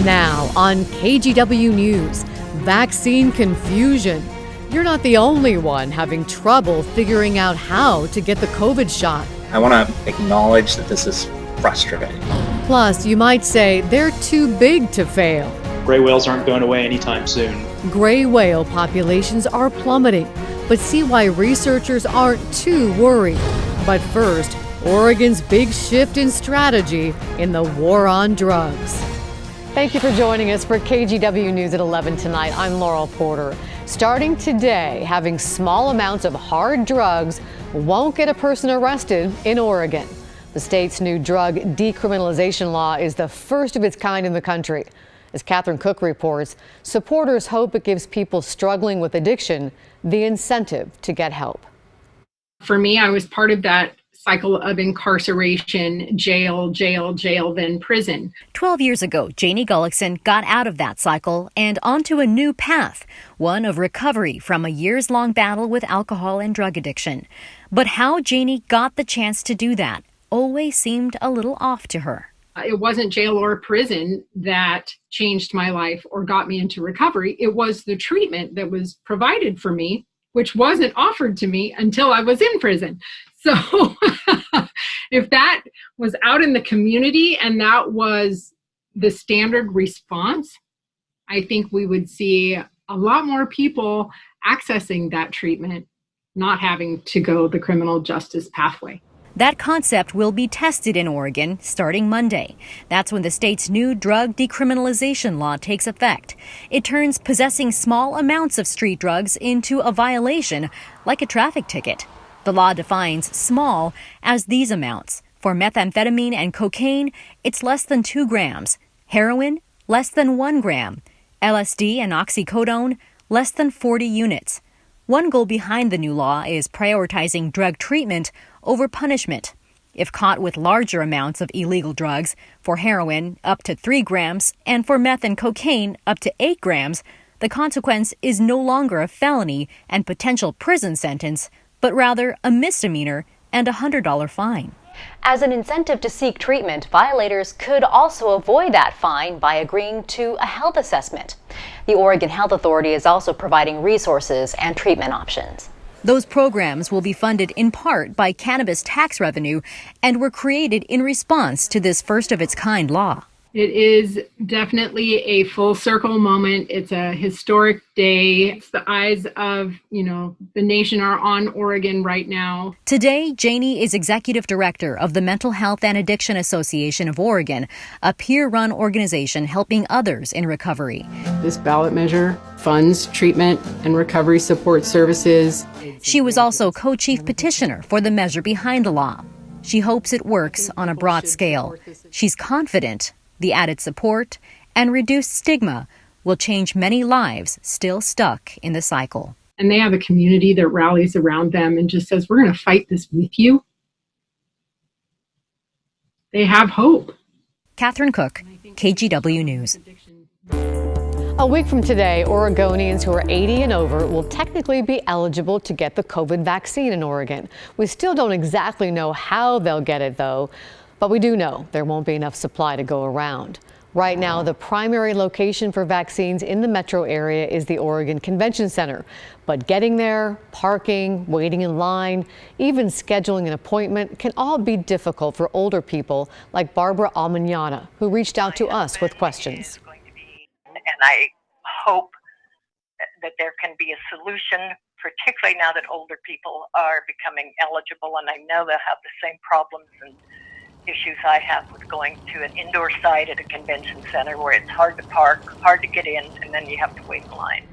Now on KGW News, vaccine confusion. You're not the only one having trouble figuring out how to get the COVID shot. I want to acknowledge that this is frustrating. Plus, you might say they're too big to fail. Gray whales aren't going away anytime soon. Gray whale populations are plummeting, but see why researchers aren't too worried. But first, Oregon's big shift in strategy in the war on drugs. Thank you for joining us for KGW News at 11 tonight. I'm Laurel Porter. Starting today, having small amounts of hard drugs won't get a person arrested in Oregon. The state's new drug decriminalization law is the first of its kind in the country. As Catherine Cook reports, supporters hope it gives people struggling with addiction the incentive to get help. For me, I was part of that cycle of incarceration, jail, then prison. 12 years ago, Janie Gullickson got out of that cycle and onto a new path, one of recovery from a years-long battle with alcohol and drug addiction. But how Janie got the chance to do that always seemed a little off to her. It wasn't jail or prison that changed my life or got me into recovery. It was the treatment that was provided for me, which wasn't offered to me until I was in prison. So if that was out in the community and that was the standard response, I think we would see a lot more people accessing that treatment, not having to go the criminal justice pathway. That concept will be tested in Oregon starting Monday. That's when the state's new drug decriminalization law takes effect. It turns possessing small amounts of street drugs into a violation, like a traffic ticket. The law defines small as these amounts. For methamphetamine and cocaine, it's less than 2 grams. Heroin, less than 1 gram. LSD and oxycodone, less than 40 units. One goal behind the new law is prioritizing drug treatment over punishment. If caught with larger amounts of illegal drugs, for heroin up to 3 grams and for meth and cocaine up to 8 grams, the consequence is no longer a felony and potential prison sentence, but rather a misdemeanor and a $100 fine. As an incentive to seek treatment, violators could also avoid that fine by agreeing to a health assessment. The Oregon Health Authority is also providing resources and treatment options. Those programs will be funded in part by cannabis tax revenue and were created in response to this first-of-its-kind law. It is definitely a full circle moment. It's a historic day. It's the eyes of, the nation are on Oregon right now. Today, Janie is executive director of the Mental Health and Addiction Association of Oregon, a peer-run organization helping others in recovery. This ballot measure funds treatment and recovery support services. She was also co-chief petitioner for the measure behind the law. She hopes it works on a broad scale. She's confident the added support and reduced stigma will change many lives still stuck in the cycle. And they have a community that rallies around them and just says, we're going to fight this with you. They have hope. Catherine Cook, KGW News. A week from today, Oregonians who are 80 and over will technically be eligible to get the COVID vaccine in Oregon. We still don't exactly know how they'll get it, though. But we do know there won't be enough supply to go around. Right now, the primary location for vaccines in the metro area is the Oregon Convention Center. But getting there, parking, waiting in line, even scheduling an appointment can all be difficult for older people like Barbara Almagnana, who reached out to us with questions. And I hope that there can be a solution, particularly now that older people are becoming eligible, and I know they'll have the same problems and issues I have with going to an indoor site at a convention center where it's hard to park, hard to get in, and then you have to wait in line.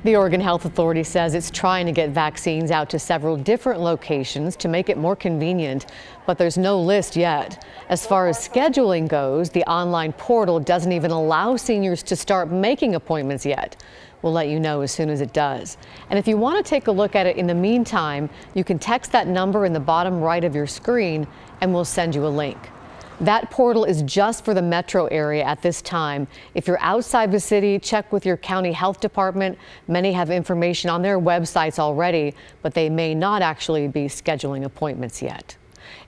The Oregon Health Authority says it's trying to get vaccines out to several different locations to make it more convenient, but there's no list yet. As far as scheduling goes, the online portal doesn't even allow seniors to start making appointments yet. We'll let you know as soon as it does. And if you want to take a look at it in the meantime, you can text that number in the bottom right of your screen and we'll send you a link. That portal is just for the metro area at this time. If you're outside the city, check with your county health department. Many have information on their websites already, but they may not actually be scheduling appointments yet.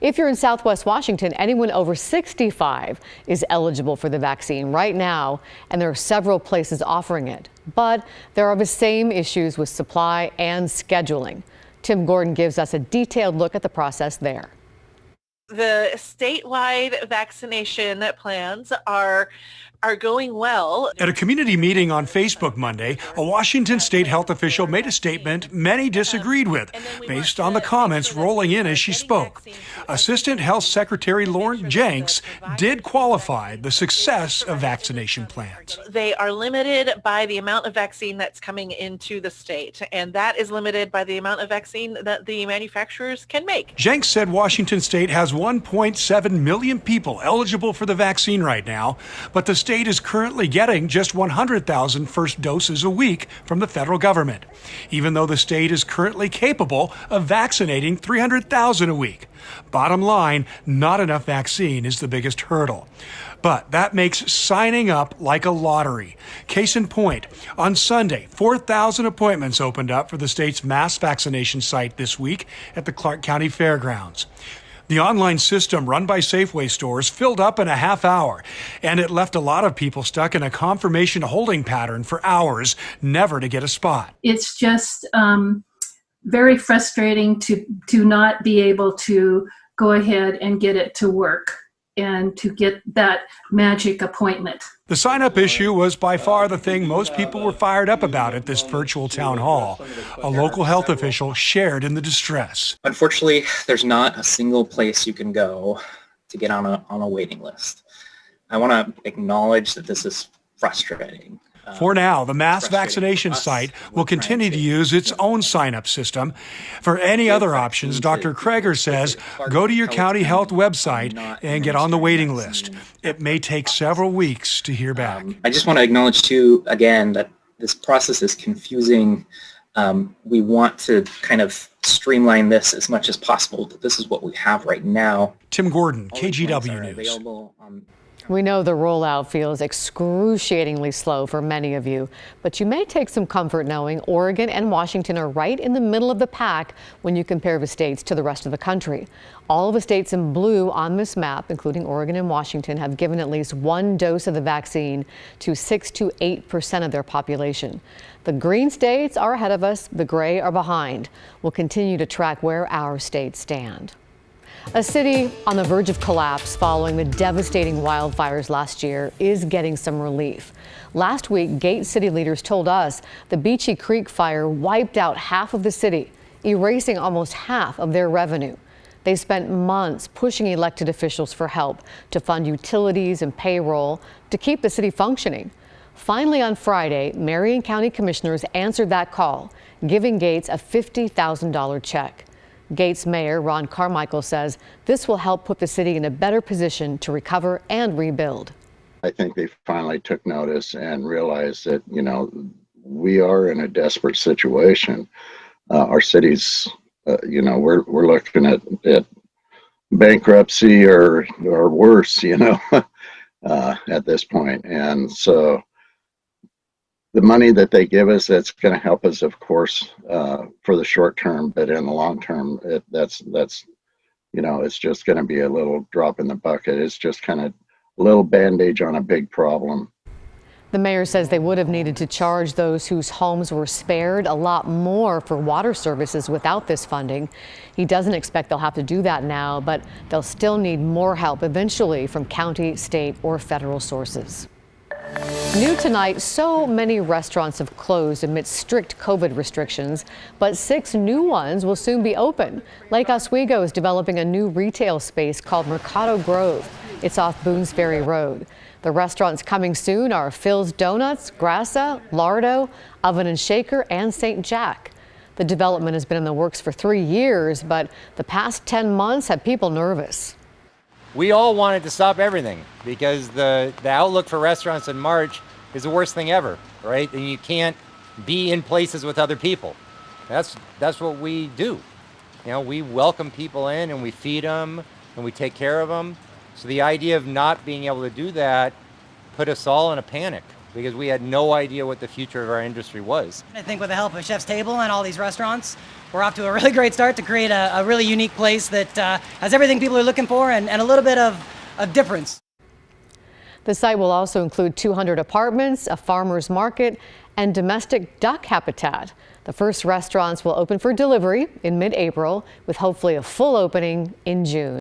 If you're in Southwest Washington, anyone over 65 is eligible for the vaccine right now, and there are several places offering it. But there are the same issues with supply and scheduling. Tim Gordon gives us a detailed look at the process there. The statewide vaccination plans are going well. At a community meeting on Facebook Monday, a Washington state health official made a statement many disagreed with, based on the comments rolling in as she spoke. Assistant Health Secretary Lauren Jenks did qualify the success of vaccination plans. They are limited by the amount of vaccine that's coming into the state, and that is limited by the amount of vaccine that the manufacturers can make. Jenks said Washington state has 1.7 million people eligible for the vaccine right now, but the state is currently getting just 100,000 first doses a week from the federal government, even though the state is currently capable of vaccinating 300,000 a week. Bottom line, not enough vaccine is the biggest hurdle. But that makes signing up like a lottery. Case in point, on Sunday, 4,000 appointments opened up for the state's mass vaccination site this week at the Clark County Fairgrounds. The online system run by Safeway stores filled up in a half hour, and it left a lot of people stuck in a confirmation holding pattern for hours, never to get a spot. It's just very frustrating to not be able to go ahead and get it to work and to get that magic appointment. The sign-up issue was by far the thing most people were fired up about at this virtual town hall. A local health official shared in the distress. Unfortunately, there's not a single place you can go to get on a waiting list. I want to acknowledge that this is frustrating. For now, the mass vaccination site will continue to use its own sign-up system. For any other options, Dr. Kreger says, go to your county health website and get on the waiting list. It may take several weeks to hear back. I just want to acknowledge, too, again, that this process is confusing. We want to kind of streamline this as much as possible, but this is what we have right now. Tim Gordon, KGW News. We know the rollout feels excruciatingly slow for many of you, but you may take some comfort knowing Oregon and Washington are right in the middle of the pack when you compare the states to the rest of the country. All of the states in blue on this map, including Oregon and Washington, have given at least one dose of the vaccine to 6 to 8% of their population. The green states are ahead of us, the gray are behind. We'll continue to track where our states stand. A city on the verge of collapse following the devastating wildfires last year is getting some relief. Last week, Gate City leaders told us the Beachy Creek fire wiped out half of the city, erasing almost half of their revenue. They spent months pushing elected officials for help to fund utilities and payroll to keep the city functioning. Finally, on Friday, Marion County commissioners answered that call, giving Gates a $50,000 check. Gates Mayor Ron Carmichael says this will help put the city in a better position to recover and rebuild. I think they finally took notice and realized that, we are in a desperate situation. Our city's, we're looking at bankruptcy or worse, at this point. And so the money that they give us, that's going to help us, of course, for the short term, but in the long term, that's it's just going to be a little drop in the bucket. It's just kind of a little bandage on a big problem. The mayor says they would have needed to charge those whose homes were spared a lot more for water services without this funding. He doesn't expect they'll have to do that now, but they'll still need more help eventually from county, state, or federal sources. New tonight, so many restaurants have closed amidst strict COVID restrictions, but 6 new ones will soon be open. Lake Oswego is developing a new retail space called Mercado Grove. It's off Boones Ferry Road. The restaurants coming soon are Phil's Donuts, Grassa, Lardo, Oven and Shaker, and St. Jack. The development has been in the works for 3 years, but the past 10 months had people nervous. We all wanted to stop everything because the outlook for restaurants in March is the worst thing ever, right? And you can't be in places with other people. That's what we do. We welcome people in and we feed them and we take care of them. So the idea of not being able to do that put us all in a panic because we had no idea what the future of our industry was. I think with the help of Chef's Table and all these restaurants, we're off to a really great start to create a really unique place that has everything people are looking for and a little bit of difference. The site will also include 200 apartments, a farmer's market, and domestic duck habitat. The first restaurants will open for delivery in mid-April, with hopefully a full opening in June.